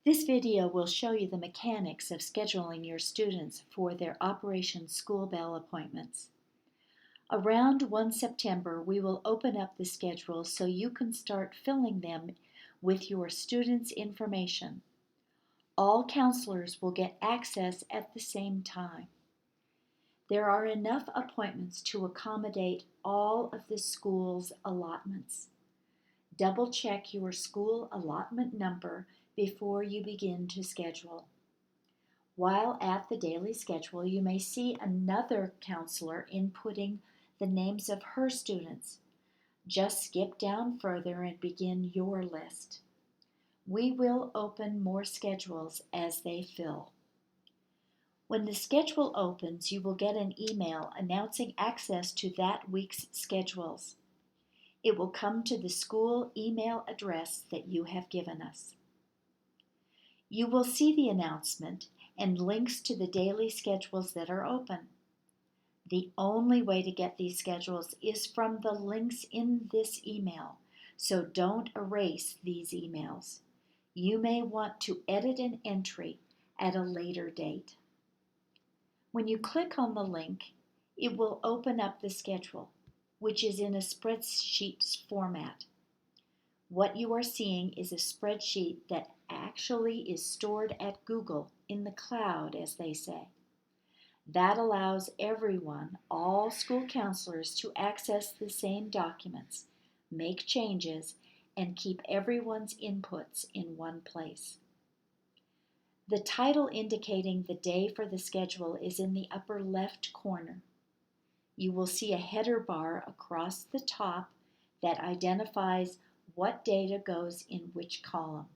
This video will show you the mechanics of scheduling your students for their Operation School Bell appointments. Around 1 September, we will open up the schedule so you can start filling them with your students' information. All counselors will get access at the same time. There are enough appointments to accommodate all of the school's allotments. Double check your school allotment number before you begin to schedule. While at the daily schedule, you may see another counselor inputting the names of her students. Just skip down further and begin your list. We will open more schedules as they fill. When the schedule opens, you will get an email announcing access to that week's schedules. It will come to the school email address that you have given us. You will see the announcement and links to the daily schedules that are open. The only way to get these schedules is from the links in this email, so don't erase these emails. You may want to edit an entry at a later date. When you click on the link, it will open up the schedule, which is in a spreadsheet format. What you are seeing is a spreadsheet that actually is stored at Google in the cloud, as they say. That allows everyone, all school counselors, to access the same documents, make changes, and keep everyone's inputs in one place. The title indicating the day for the schedule is in the upper left corner. You will see a header bar across the top that identifies what data goes in which column.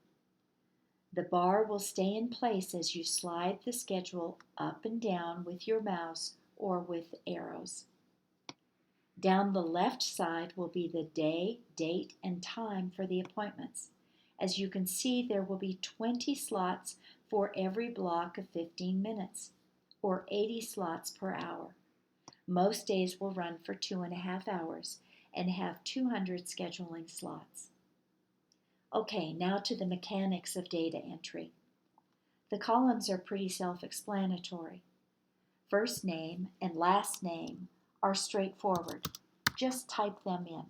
The bar will stay in place as you slide the schedule up and down with your mouse or with arrows. Down the left side will be the day, date, and time for the appointments. As you can see, there will be 20 slots for every block of 15 minutes, or 80 slots per hour. Most days will run for 2.5 hours and have 200 scheduling slots. Okay, now to the mechanics of data entry. The columns are pretty self-explanatory. First name and last name are straightforward. Just type them in.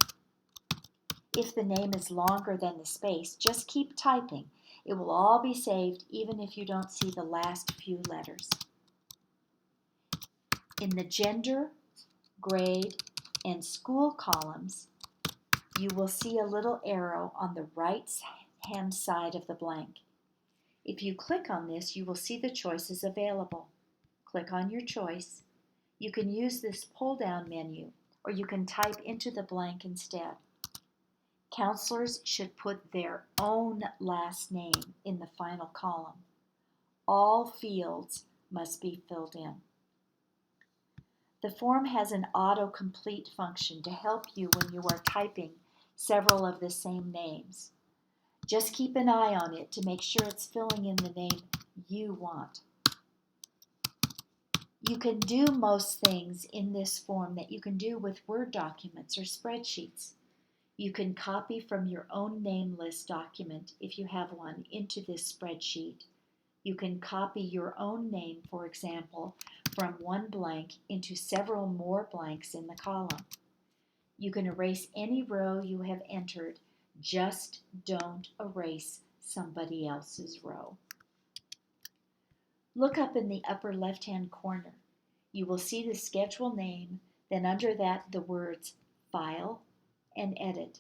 If the name is longer than the space, just keep typing. It will all be saved even if you don't see the last few letters. In the gender, grade, and school columns, you will see a little arrow on the right-hand side of the blank. If you click on this, you will see the choices available. Click on your choice. You can use this pull-down menu, or you can type into the blank instead. Counselors should put their own last name in the final column. All fields must be filled in. The form has an autocomplete function to help you when you are typing several of the same names. Just keep an eye on it to make sure it's filling in the name you want. You can do most things in this form that you can do with Word documents or spreadsheets. You can copy from your own name list document, if you have one, into this spreadsheet. You can copy your own name, for example, from one blank into several more blanks in the column. You can erase any row you have entered, just don't erase somebody else's row. Look up in the upper left-hand corner. You will see the schedule name, then under that the words File and Edit.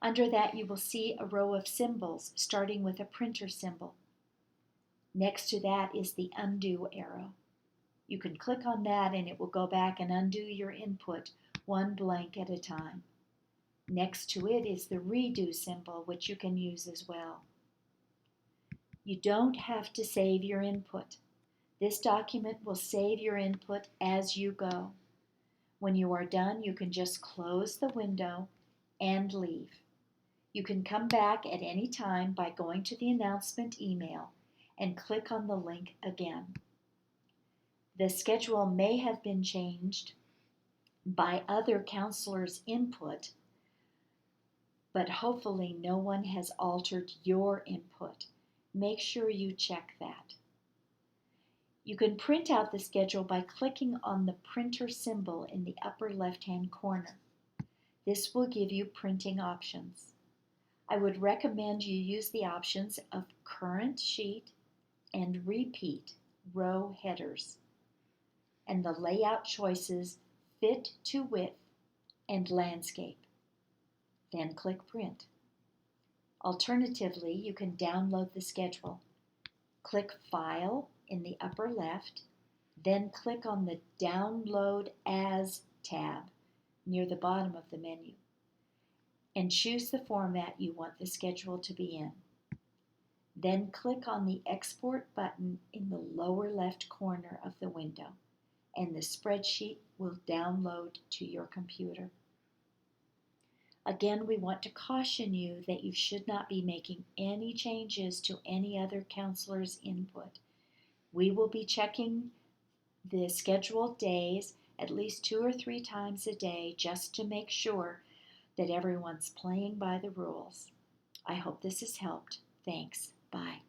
Under that you will see a row of symbols starting with a printer symbol. Next to that is the undo arrow. You can click on that and it will go back and undo your input one blank at a time. Next to it is the redo symbol, which you can use as well. You don't have to save your input. This document will save your input as you go. When you are done, you can just close the window and leave. You can come back at any time by going to the announcement email and click on the link again. The schedule may have been changed by other counselors' input, but hopefully no one has altered your input. Make sure you check that. You can print out the schedule by clicking on the printer symbol in the upper left-hand corner. This will give you printing options. I would recommend you use the options of current sheet and repeat row headers, and the layout choices fit to width and landscape. Then click print. Alternatively, you can download the schedule. Click File in the upper left, then click on the Download As tab near the bottom of the menu, and choose the format you want the schedule to be in. Then click on the Export button in the lower left corner of the window, and the spreadsheet will download to your computer. Again, we want to caution you that you should not be making any changes to any other counselor's input. We will be checking the scheduled days at least 2 or 3 times a day just to make sure that everyone's playing by the rules. I hope this has helped. Thanks. Bye.